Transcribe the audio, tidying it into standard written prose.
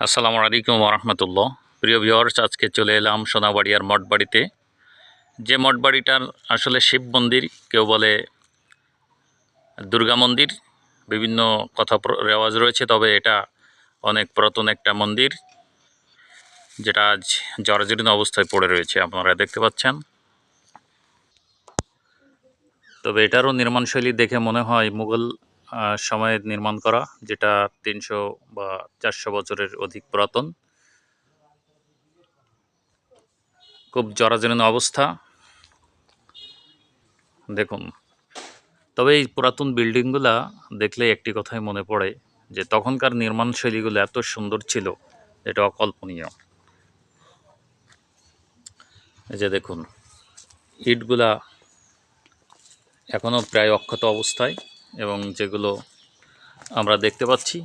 আসসালামু আলাইকুম ওরহমতুল্লাহ। প্রিয় ভিউয়ার্স, আজকে চলে এলাম সোনাবাড়িয়ার মঠবাড়িতে। যে মঠবাড়িটার আসলে শিব মন্দির, কেউ বলে দুর্গা মন্দির, বিভিন্ন কথা রেওয়াজ রয়েছে। তবে এটা অনেক পুরাতন একটা মন্দির, যেটা আজ জরাজীর্ণ অবস্থায় পড়ে রয়েছে, আপনারা দেখতে পাচ্ছেন। তবে এটারও নির্মাণশৈলী দেখে মনে হয় মুঘল সময়ে নির্মাণ করা, যেটা 300 বা 400 বছরের অধিক পুরাতন। খুব জরাজীর্ণ অবস্থা দেখুন। তবে এই পুরাতন বিল্ডিংগুলা দেখলে একটি কথাই মনে পড়ে, যে তখনকার নির্মাণ শৈলীগুলো এত সুন্দর ছিল, এটা অকল্পনীয়। এই যে দেখুন, ইটগুলা এখনও প্রায় অক্ষত অবস্থায়, এবং যেগুলো আমরা দেখতে পাচ্ছি